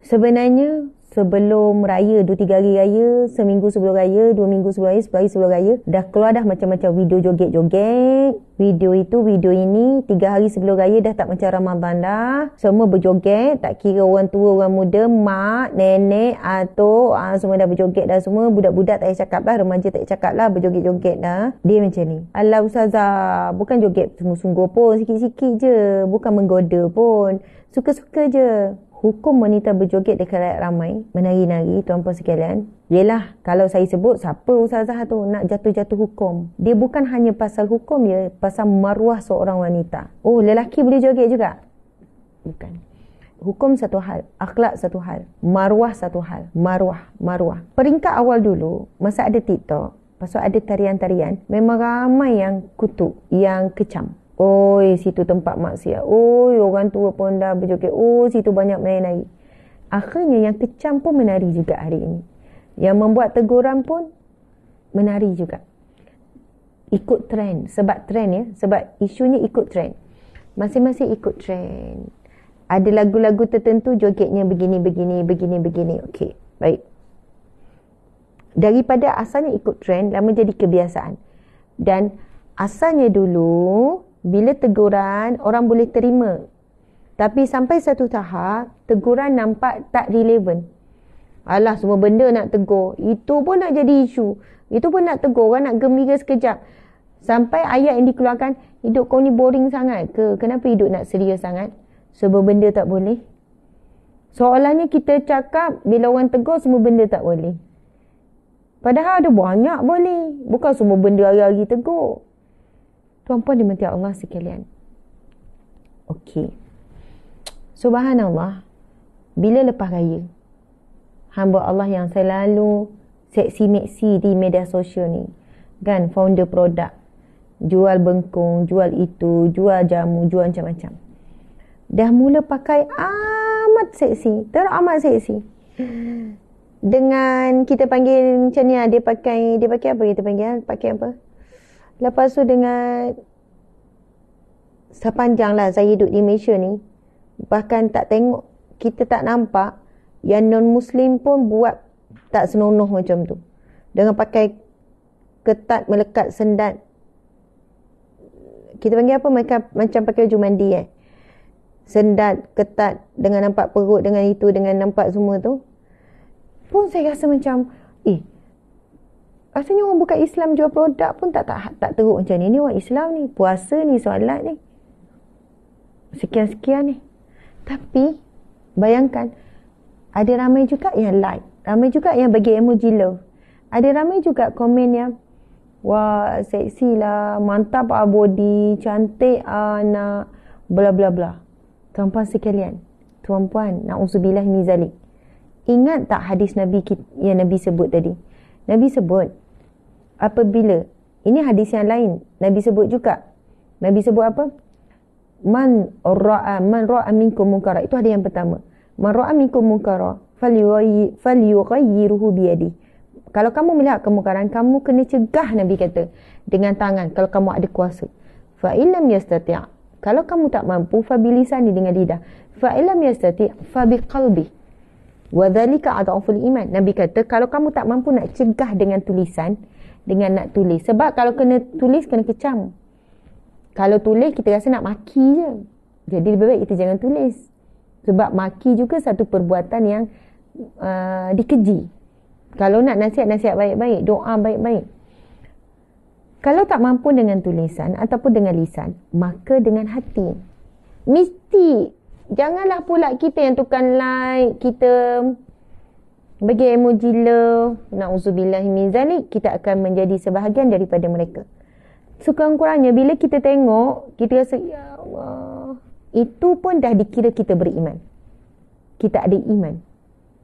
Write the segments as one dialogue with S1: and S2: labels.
S1: Sebenarnya sebelum raya, 2-3 hari raya, seminggu sebelum raya, 2 minggu sebelum raya, sebulan sebelum raya, dah keluar dah macam-macam video joget-joget. Video ini 3 hari sebelum raya dah tak macam Ramadan dah. Semua berjoget, tak kira orang tua, orang muda, mak, nenek, atuk, semua dah berjoget dah semua. Budak-budak tak payah cakap lah, remaja tak payah cakap lah, berjoget-joget dah. Dia macam ni. Alah ustazah, bukan joget sungguh-sungguh pun, sikit-sikit je. Bukan menggoda pun. Suka-suka je. Hukum wanita berjoget dekat rakyat ramai, menari-nari, tuan-puan sekalian. Yelah, kalau saya sebut, siapa ustazah tu nak jatuh-jatuh hukum. Dia bukan hanya pasal hukum ya, pasal maruah seorang wanita. Oh, lelaki boleh joget juga? Bukan. Hukum satu hal, akhlak satu hal, maruah satu hal. Maruah. Peringkat awal dulu, masa ada TikTok, pasal ada tarian-tarian, memang ramai yang kutuk, yang kecam. Oi, situ tempat maksiat. Oi, orang tua pun dah berjoget. Oh, situ banyak menari. Akhirnya yang kecam pun menari juga hari ini. Yang membuat teguran pun menari juga. Ikut trend. Sebab trend ya. Sebab isunya ikut trend. Masing-masing ikut trend. Ada lagu-lagu tertentu jogetnya begini. Okey, baik. Daripada asalnya ikut trend, lama jadi kebiasaan. Dan asalnya dulu, bila teguran, orang boleh terima. Tapi sampai satu tahap, teguran nampak tak relevan. Alah, semua benda nak tegur. Itu pun nak jadi isu. Itu pun nak tegur. Orang nak gembira sekejap. Sampai ayat yang dikeluarkan, hidup kau ni boring sangat ke? Kenapa hidup nak serius sangat? Semua benda tak boleh. Soalannya kita cakap, bila orang tegur, semua benda tak boleh. Padahal ada banyak boleh. Bukan semua benda hari-hari tegur. Tuan-puan dimati Allah sekalian. Okey. Subhanallah. Bila lepas raya, hamba Allah yang selalu seksi-meksi di media sosial ni. Kan, founder produk. Jual bengkung, jual itu, jual jamu, jual macam-macam. Dah mula pakai amat seksi. Teramat seksi. Dengan kita panggil macam ni, dia pakai apa kita panggil? Pakai apa? Lepas tu dengan sepanjang lah saya hidup di Malaysia ni, bahkan tak tengok, kita tak nampak yang non-Muslim pun buat tak senonoh macam tu. Dengan pakai ketat, melekat, sendat. Kita panggil apa? Mereka macam pakai baju mandi sendat, ketat, dengan nampak perut, dengan itu, dengan nampak semua tu. Pun saya rasa macam, rasanya orang bukan Islam jual produk pun tak teruk macam ni. Ni orang Islam ni, puasa ni, solat ni, sekian-sekian ni. Tapi bayangkan, ada ramai juga yang like, ramai juga yang bagi emoji love, ada ramai juga komen yang wah seksi lah, mantap body, cantik nak bla bla bla. Tuan-puan sekalian, tuan-puan, na'udzubillah min zalik. Ingat tak hadis Nabi yang Nabi sebut tadi? Nabi sebut, apabila, ini hadis yang lain, Nabi sebut juga. Nabi sebut apa? Man ra'a minkum munkara. Itu ada yang pertama. Man ra'a minkum munkara falyughayyirhu biyadi. Kalau kamu melihat kemungkaran, kamu kena cegah, Nabi kata, dengan tangan, kalau kamu ada kuasa. Fa illam yastati', kalau kamu tak mampu, fa bilisani, dengan lidah. Fa illam yastati' fa biqalbi. Wa dhalika adhaful iman. Nabi kata, kalau kamu tak mampu nak cegah dengan tulisan, dengan nak tulis. Sebab kalau kena tulis, kena kecam. Kalau tulis, kita rasa nak maki je. Jadi lebih baik kita jangan tulis. Sebab maki juga satu perbuatan yang dikeji. Kalau nak nasihat baik-baik, doa baik-baik. Kalau tak mampu dengan tulisan ataupun dengan lisan, maka dengan hati. Mesti. Janganlah pula kita yang tukang like, kita bagi emoji love, na'udzubillahi min zalik, kita akan menjadi sebahagian daripada mereka. Sekurang-kurangnya bila kita tengok, kita rasa ya Allah, itu pun dah dikira kita beriman. Kita ada iman.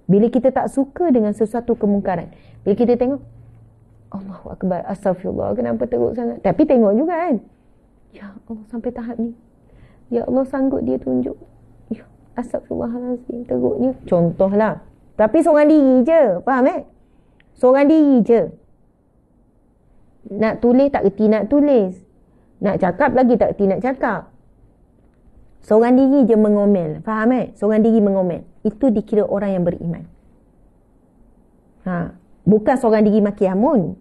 S1: Bila kita tak suka dengan sesuatu kemungkaran, bila kita tengok, Allahu Akbar, astagfirullah, kenapa teruk sangat? Tapi tengok juga kan, ya Allah, sampai tahap ni, ya Allah, sanggup dia tunjuk, ya astagfirullahalazim, teruknya. Contohlah. Tapi seorang diri je, faham Seorang diri je. Nak tulis tak erti nak tulis, nak cakap lagi tak erti nak cakap. Seorang diri je mengomel, faham Seorang diri mengomel. itu dikira orang yang beriman. Bukan seorang diri maki Amun,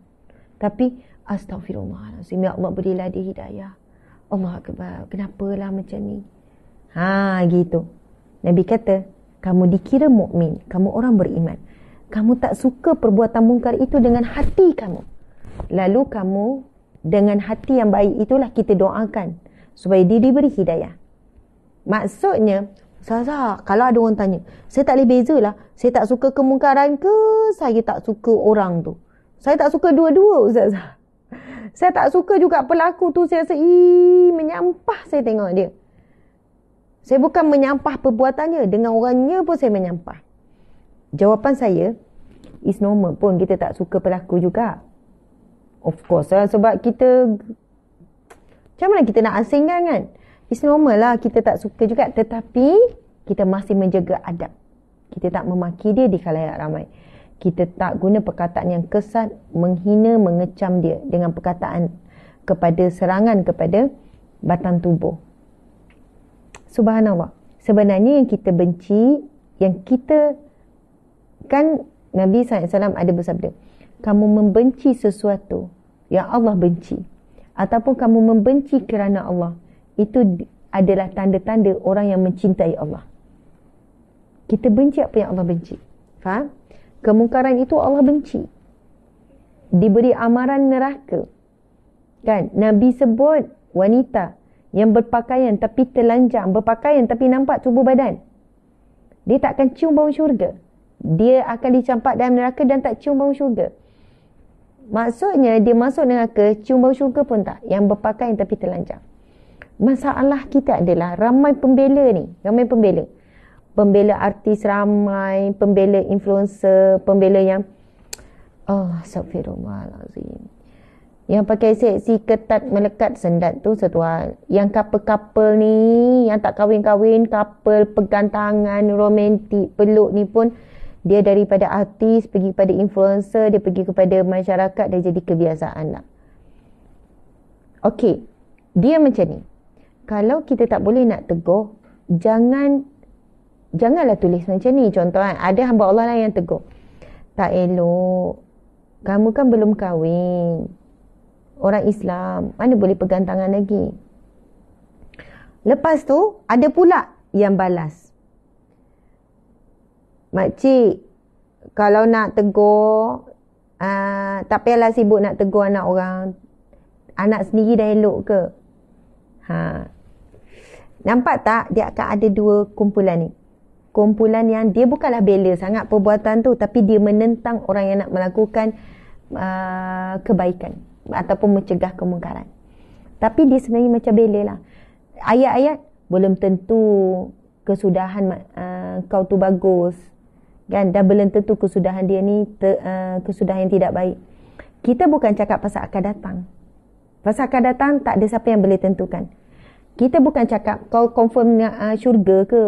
S1: tapi astagfirullahalazim, ya Allah berilah dia hidayah. Allah Akbar, kenapalah macam ni? Gitu. Nabi kata, kamu dikira mukmin, kamu orang beriman. Kamu tak suka perbuatan mungkar itu dengan hati kamu. Lalu kamu dengan hati yang baik itulah kita doakan supaya dia diberi hidayah. Maksudnya, Ustazah, kalau ada orang tanya, saya tak boleh bezalah, saya tak suka kemungkaran ke saya tak suka orang tu. Saya tak suka dua-dua, Ustazah. Saya tak suka juga pelaku tu, saya rasa menyampah saya tengok dia. Saya bukan menyampah perbuatannya, dengan orangnya pun saya menyampah. Jawapan saya, is normal pun kita tak suka pelaku juga. Of course lah, sebab kita, macam mana kita nak asingkan kan? It's normal lah kita tak suka juga, tetapi kita masih menjaga adab. Kita tak memaki dia di khalayak ramai. Kita tak guna perkataan yang kesat, menghina, mengecam dia dengan perkataan kepada serangan kepada batang tubuh. Subhanallah. Sebenarnya yang kita benci, yang kita, kan Nabi SAW ada bersabda, kamu membenci sesuatu yang Allah benci, ataupun kamu membenci kerana Allah, itu adalah tanda-tanda orang yang mencintai Allah. Kita benci apa yang Allah benci. Faham? Kemungkaran itu Allah benci. Diberi amaran neraka. Kan? Nabi sebut wanita yang berpakaian tapi telanjang, berpakaian tapi nampak tubuh badan. Dia tak akan cium bau syurga. Dia akan dicampak dalam neraka dan tak cium bau syurga. Maksudnya dia masuk neraka, cium bau syurga pun tak. Yang berpakaian tapi telanjang. Masalah kita adalah ramai pembela ni. Ramai pembela. Pembela artis ramai, pembela influencer, pembela yang astagfirullahalazim. Yang pakai seksi ketat melekat sendat tu satu hal. Yang couple-couple ni, yang tak kahwin-kahwin, couple pegang tangan, romantik, peluk ni pun, dia daripada artis pergi kepada influencer, dia pergi kepada masyarakat, dia jadi kebiasaan lah. Okey, dia macam ni. Kalau kita tak boleh nak tegur, janganlah tulis macam ni. Contoh kan, ada hamba Allah lah yang tegur. Tak elok. Kamu kan belum kahwin. Orang Islam, mana boleh pegang tangan lagi. Lepas tu, ada pula yang balas. Makcik, kalau nak tegur, tak payahlah sibuk nak tegur anak orang. Anak sendiri dah elok ke? Nampak tak? Dia akan ada dua kumpulan ni. Kumpulan yang dia bukanlah bela sangat perbuatan tu, tapi dia menentang orang yang nak melakukan kebaikan ataupun mencegah kemungkaran. Tapi dia sebenarnya macam bela lah. Ayat-ayat belum tentu kesudahan kau tu bagus, kan? Dan belum tentu kesudahan dia ni kesudahan yang tidak baik. Kita bukan cakap pasal akan datang. Pasal akan datang tak ada siapa yang boleh tentukan. Kita bukan cakap kau confirm syurga ke.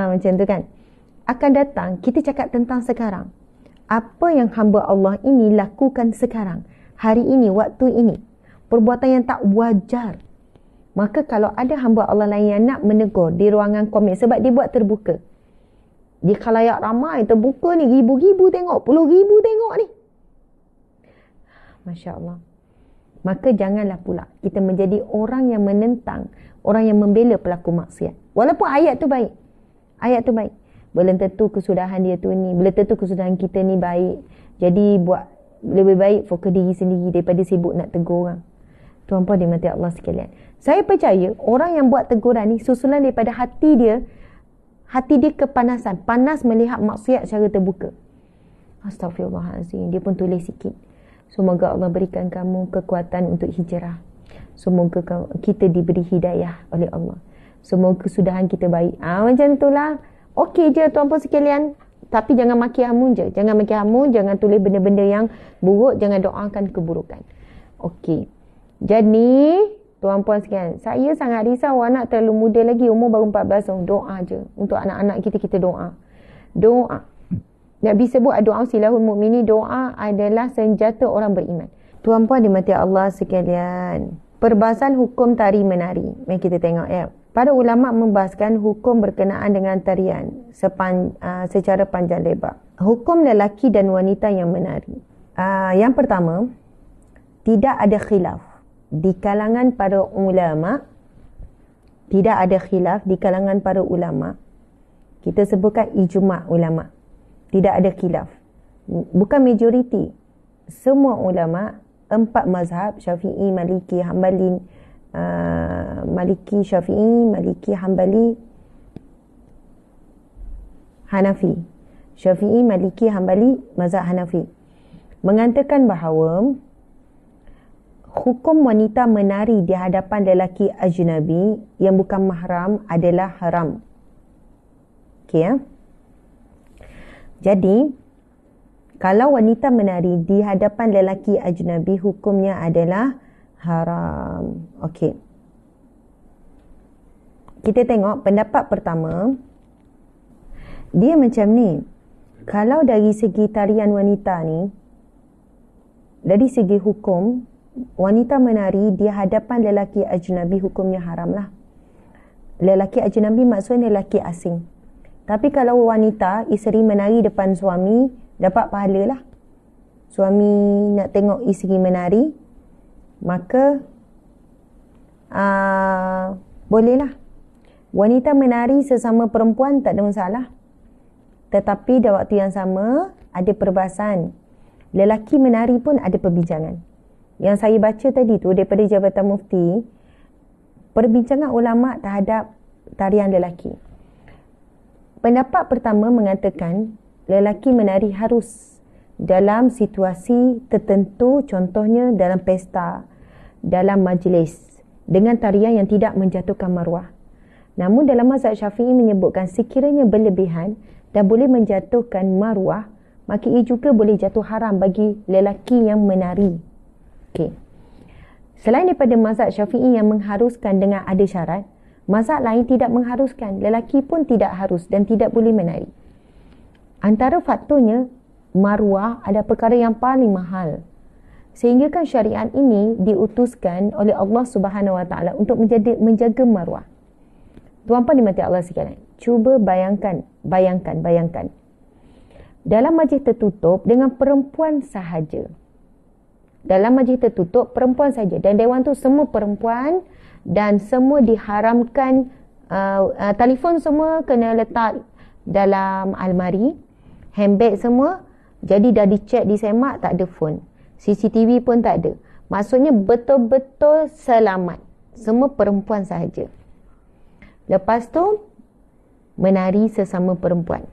S1: Macam tu kan. Akan datang, kita cakap tentang sekarang. Apa yang hamba Allah ini lakukan sekarang, hari ini, waktu ini, perbuatan yang tak wajar. Maka kalau ada hamba Allah lain yang nak menegur di ruangan komen, sebab dia buat terbuka, di khalayak ramai terbuka ni, ribu-ribu tengok, puluh ribu tengok ni, Masya Allah. Maka janganlah pula kita menjadi orang yang menentang, orang yang membela pelaku maksiat. Walaupun ayat tu baik. Ayat tu baik. Belum tentu kesudahan dia tu ni, belum tentu kesudahan kita ni baik. Jadi buat lebih baik fokus diri sendiri daripada sibuk nak tegur orang. Tuan-puan dimati Allah sekalian. Saya percaya orang yang buat teguran ni susulan daripada hati dia kepanasan. Panas melihat maksiat secara terbuka. Astagfirullahalazim. Dia pun tulis sikit. Semoga Allah berikan kamu kekuatan untuk hijrah. Semoga kita diberi hidayah oleh Allah. Semoga kesudahan kita baik. Macam itulah. Okey je tuan-puan sekalian. Tapi jangan maki hamun je. Jangan maki hamun. Jangan tulis benda-benda yang buruk. Jangan doakan keburukan. Okey. Jadi, tuan-puan sekalian, saya sangat risau anak terlalu muda lagi. Umur baru 14 tahun. Doa je. Untuk anak-anak kita doa. Doa. Nabi sebut doa silahul mu'mini, doa adalah senjata orang beriman. Tuan-puan dimati Allah sekalian, perbahasan hukum tari menari. Mari kita tengok ya. Para ulama membahaskan hukum berkenaan dengan tarian secara panjang lebar. Hukum lelaki dan wanita yang menari. Yang pertama, tidak ada khilaf di kalangan para ulama. Tidak ada khilaf di kalangan para ulama. Kita sebutkan ijma' ulama. Tidak ada khilaf. Bukan majoriti. Semua ulama, 4 mazhab, Syafi'i, Maliki, Hanbali, Maliki, Syafi'i, Maliki, Hanbali, Hanafi. Syafi'i, Maliki, Hanbali, mazhab Hanafi mengatakan bahawa hukum wanita menari di hadapan lelaki ajnabi yang bukan mahram adalah haram. Okey ya. Jadi, kalau wanita menari di hadapan lelaki ajnabi, hukumnya adalah haram. Okey. Kita tengok pendapat pertama. Dia macam ni. Kalau dari segi tarian wanita ni, dari segi hukum, wanita menari di hadapan lelaki ajnabi hukumnya haram lah. Lelaki ajnabi maksudnya lelaki asing. Tapi kalau wanita, isteri menari depan suami, dapat pahala lah. Suami nak tengok isteri menari, maka bolehlah. Wanita menari sesama perempuan tak ada masalah. Tetapi pada waktu yang sama, ada perbahasan. Lelaki menari pun ada perbincangan. Yang saya baca tadi tu daripada Jabatan Mufti, perbincangan ulama terhadap tarian lelaki. Pendapat pertama mengatakan lelaki menari harus dalam situasi tertentu, contohnya dalam pesta, dalam majlis, dengan tarian yang tidak menjatuhkan maruah. Namun dalam mazhab Syafi'i menyebutkan sekiranya berlebihan dan boleh menjatuhkan maruah, maka ia juga boleh jatuh haram bagi lelaki yang menari. Okey. Selain daripada mazhab Syafi'i yang mengharuskan dengan ada syarat, mazhab lain tidak mengharuskan. Lelaki pun tidak harus dan tidak boleh menari. Antara faktornya, maruah ada perkara yang paling mahal. Sehingga kan syariat ini diutuskan oleh Allah Subhanahu Wa Taala untuk menjaga maruah. Tuan-puan dimati Allah sekalian, cuba bayangkan. Dalam majlis tertutup dengan perempuan sahaja. Dalam majlis tertutup perempuan sahaja dan dewan tu semua perempuan dan semua diharamkan telefon semua kena letak dalam almari, handbag semua jadi dah dicek, disemak, tak ada phone. CCTV pun tak ada. Maksudnya betul-betul selamat. Semua perempuan sahaja. Lepas tu menari sesama perempuan.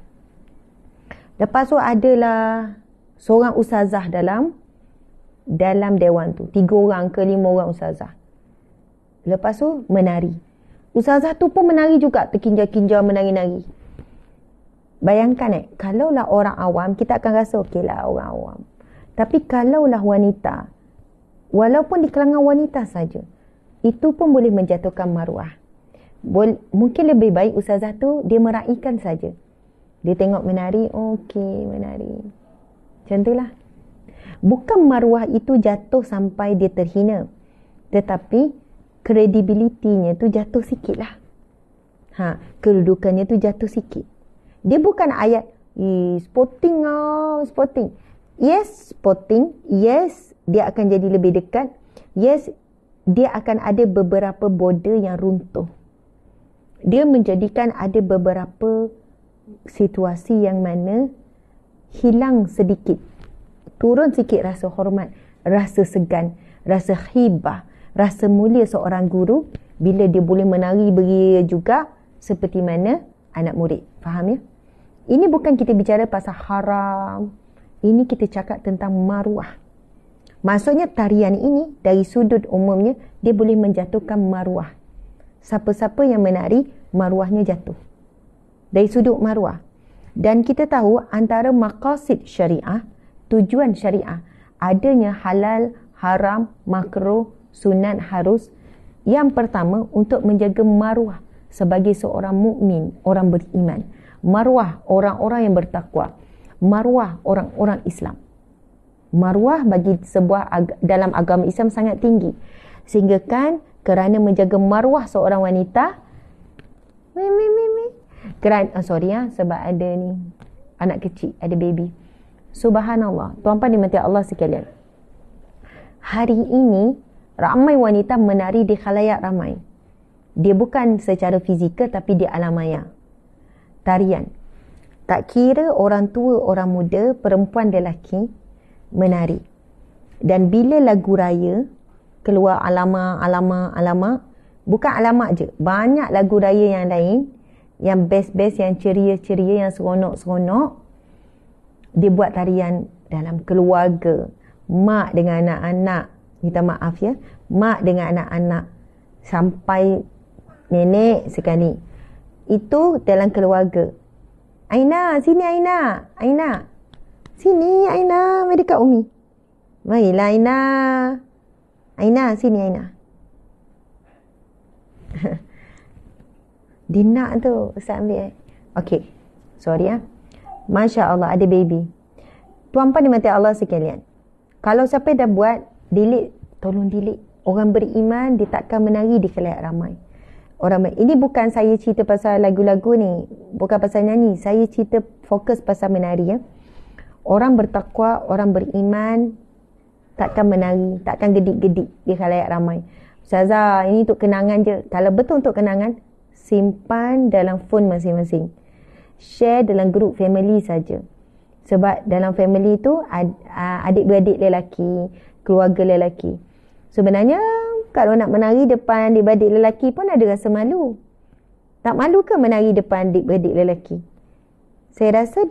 S1: Lepas tu adalah seorang ustazah dalam dewan tu. 3 orang ke 5 orang ustazah. Lepas tu menari. Ustazah tu pun menari juga. Terkinja-kinja menari-nari. Bayangkan kalaulah orang awam, kita akan rasa okeylah orang awam. Tapi kalaulah wanita, walaupun di kalangan wanita saja, itu pun boleh menjatuhkan maruah. Mungkin lebih baik ustazah tu dia meraihkan saja. Dia tengok menari, okey menari. Macam itulah. Bukan maruah itu jatuh sampai dia terhina. Tetapi kredibilitinya tu jatuh sikit lah. Kedudukannya tu jatuh sikit. Dia bukan ayat, sporting. Yes, sporting. Yes, dia akan jadi lebih dekat. Yes, dia akan ada beberapa border yang runtuh. Dia menjadikan ada beberapa situasi yang mana hilang sedikit, turun sikit rasa hormat, rasa segan, rasa hibah, rasa mulia seorang guru bila dia boleh menari beria juga seperti mana anak murid. Faham ya? Ini bukan kita bicara pasal haram. Ini kita cakap tentang maruah. Maksudnya tarian ini dari sudut umumnya dia boleh menjatuhkan maruah. Siapa-siapa yang menari, maruahnya jatuh. Dari sudut maruah. Dan kita tahu antara maqasid syariah, tujuan syariah, adanya halal, haram, makruh, sunat, harus. Yang pertama untuk menjaga maruah sebagai seorang mukmin, orang beriman. Maruah orang-orang yang bertakwa. Maruah orang-orang Islam. Maruah bagi dalam agama Islam sangat tinggi. Sehingga kan kerana menjaga maruah seorang wanita, Mi. Sebab ada ni anak kecil, ada baby. Subhanallah, tuan-puan dimati Allah sekalian. Hari ini ramai wanita menari di khalayak ramai. Dia bukan secara fizikal tapi di alam maya. Tarian. Tak kira orang tua, orang muda, perempuan, lelaki menari. Dan bila lagu raya keluar alamak, bukan alamak je, banyak lagu raya yang lain yang best-best, yang ceria-ceria, yang seronok-seronok, dia buat tarian dalam keluarga. Mak dengan anak-anak, minta maaf ya, mak dengan anak-anak sampai nenek sekali. Itu dalam keluarga. Aina, sini Aina. Sini Aina, mari dekat Umi. Marilah Aina. Aina, sini Aina. Dia nak tu, Ustaz ambil. Okey, sorry ya. Masya Allah, ada baby. Tuan-puan dimati Allah sekalian. Kalau siapa dah buat, delete, tolong delete. Orang beriman, dia takkan menari di khalayak ramai. Ini bukan saya cerita pasal lagu-lagu ni, bukan pasal nyanyi. Saya cerita fokus pasal menari ya. Orang bertakwa, orang beriman takkan menari, takkan gedik-gedik di khalayak ramai. Ustazah, ini untuk kenangan je. Kalau betul untuk kenangan, simpan dalam phone masing-masing. Share dalam grup family saja. Sebab dalam family tu adik-beradik lelaki, keluarga lelaki. Sebenarnya kalau nak menari depan adik-beradik lelaki pun ada rasa malu. Tak malu ke menari depan adik-beradik lelaki? Saya rasa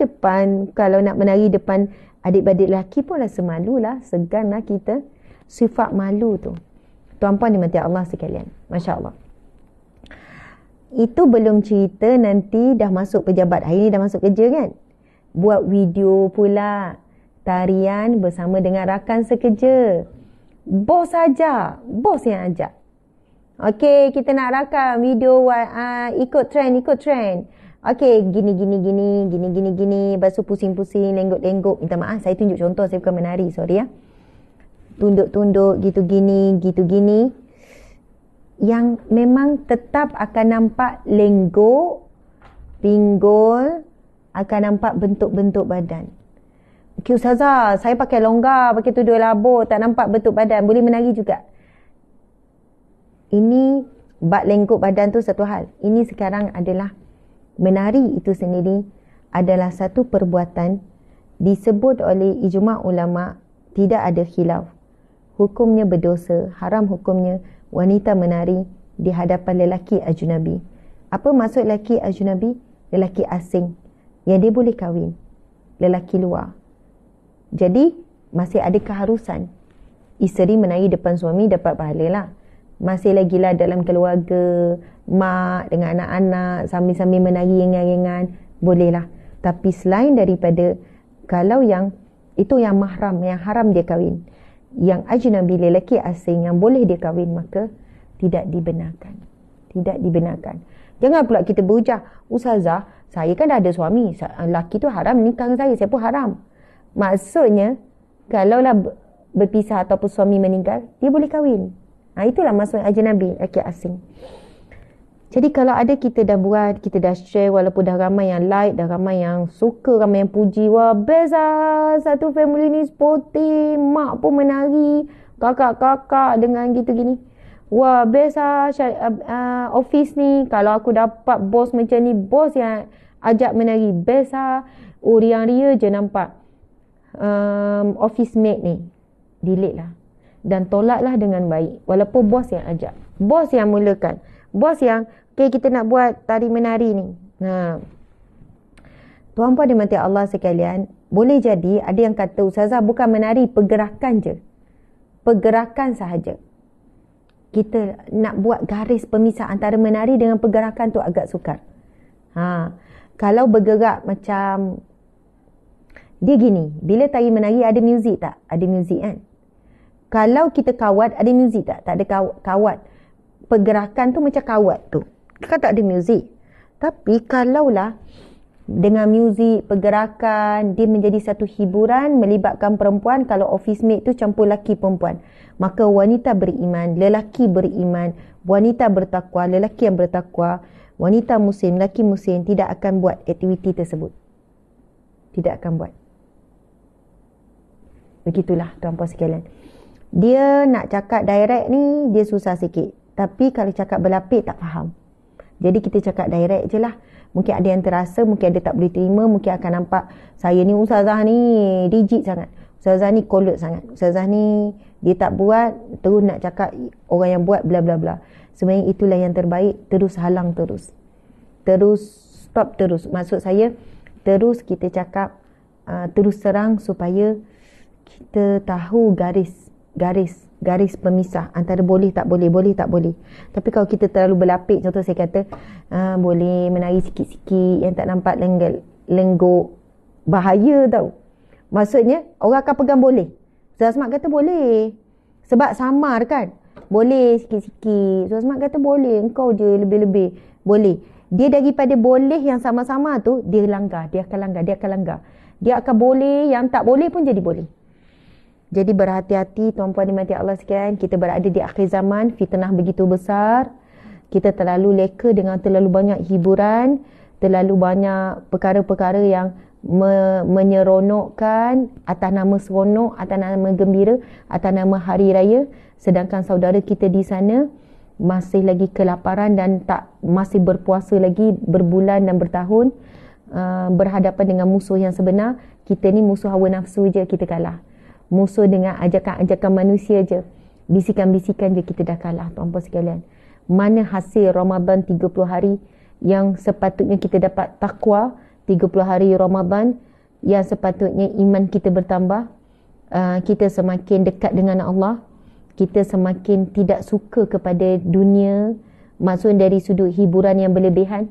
S1: kalau nak menari depan adik-beradik lelaki pun rasa malulah, seganlah kita. Sifat malu tu. Tuan-puan dimati Allah sekalian. Masya Allah. Itu belum cerita nanti dah masuk pejabat. Hari ni dah masuk kerja kan? Buat video pula. Tarian bersama dengan rakan sekerja. Bos ajak. Bos yang ajak. Okey, kita nak rakam video ikut trend. Okey, gini. Lepas tu pusing-pusing, lenggok-lenggok. Minta maaf, saya tunjuk contoh. Saya bukan menari, sorry ya. Tunduk-tunduk, gitu gini. Yang memang tetap akan nampak lenggok, pinggul, akan nampak bentuk-bentuk badan. Okey Ustazah, saya pakai longgar, pakai tudung labur, tak nampak bentuk badan, boleh menari juga. Ini bab lenggok badan tu satu hal. Ini sekarang adalah menari itu sendiri adalah satu perbuatan disebut oleh ijma' ulama' tidak ada khilaf. Hukumnya berdosa, haram hukumnya wanita menari di hadapan lelaki ajnabi. Apa maksud lelaki ajnabi? Lelaki asing yang dia boleh kahwin, lelaki luar. Jadi masih ada keharusan isteri menari depan suami dapat pahala lah. Masih lagi lah dalam keluarga, mak dengan anak-anak sambil-sambil menari ringan-ringan, boleh lah. Tapi selain daripada kalau yang itu yang mahram, yang haram dia kahwin, yang ajnabi, lelaki asing yang boleh dia kahwin, maka tidak dibenarkan. Tidak dibenarkan. Jangan pula kita berhujah, Ustazah, saya kan dah ada suami, lelaki tu haram nikah dengan saya pun haram. Maksudnya, kalaulah berpisah ataupun suami meninggal, dia boleh kahwin. Itulah maksud ajnabi, lelaki asing. Jadi kalau ada kita dah buat, kita dah share, walaupun dah ramai yang like, dah ramai yang suka, ramai yang puji, wah best lah, satu family ni sporty, mak pun menari, kakak-kakak dengan gitu gini. Wah best lah office ni, kalau aku dapat bos macam ni, bos yang ajak menari, best lah. Riang-ria je nampak office mate ni. Delete lah. Dan tolaklah dengan baik, walaupun bos yang ajak, bos yang mulakan, bos yang okay, kita nak buat tari menari ni. Tuan-puan dimati Allah sekalian, boleh jadi ada yang kata, Ustazah bukan menari, pergerakan je. Pergerakan sahaja. Kita nak buat garis pemisah antara menari dengan pergerakan tu agak sukar. Kalau bergerak macam dia gini, bila tari menari ada muzik tak? Ada muzik kan? Kalau kita kawat, ada muzik tak? Tak ada kawat. Pergerakan tu macam kawat tu. Kan tak ada muzik. Tapi kalaulah dengan muzik, pergerakan, dia menjadi satu hiburan melibatkan perempuan. Kalau office mate tu campur lelaki perempuan, maka wanita beriman, lelaki beriman, wanita bertakwa, lelaki yang bertakwa, Wanita muslim, lelaki muslim tidak akan buat aktiviti tersebut. Tidak akan buat. Begitulah tuan-puan sekalian. Dia nak cakap direct ni, dia susah sikit. Tapi kalau cakap berlapik tak faham. Jadi kita cakap direct je lah. Mungkin ada yang terasa, mungkin ada tak boleh terima, mungkin akan nampak saya ni ustazah ni rigid sangat. Ustazah ni kolot sangat. Ustazah ni dia tak buat, terus nak cakap orang yang buat bla bla bla. Sebenarnya itulah yang terbaik, terus halang terus. Terus stop terus. Maksud saya, terus kita cakap terus terang supaya kita tahu garis pemisah antara boleh tak boleh, boleh tak boleh. Tapi kalau kita terlalu berlapik, contoh saya kata boleh menari sikit-sikit yang tak nampak lenggok, bahaya tau. Maksudnya orang akan pegang boleh. Ustaz Asmat kata boleh sebab samar kan, boleh sikit-sikit. Ustaz Asmat kata boleh, engkau je lebih-lebih. Boleh. Dia daripada boleh yang sama-sama tu, dia langgar, dia akan langgar. Dia akan boleh, yang tak boleh pun jadi boleh. Jadi berhati-hati tuan-puan dimati Allah sekalian. Kita berada di akhir zaman, fitnah begitu besar. Kita terlalu leka dengan terlalu banyak hiburan, terlalu banyak perkara-perkara yang menyeronokkan atas nama seronok, atas nama gembira, atas nama hari raya. Sedangkan saudara kita di sana masih lagi kelaparan dan masih berpuasa lagi berbulan dan bertahun, berhadapan dengan musuh yang sebenar. Kita ni musuh hawa nafsu je kita kalah. Musuh dengan ajakan-ajakan manusia je, bisikan-bisikan je kita dah kalah tuan-puan sekalian. Mana hasil Ramadan 30 hari yang sepatutnya kita dapat takwa, 30 hari Ramadan yang sepatutnya iman kita bertambah, kita semakin dekat dengan Allah, kita semakin tidak suka kepada dunia, maksud dari sudut hiburan yang berlebihan.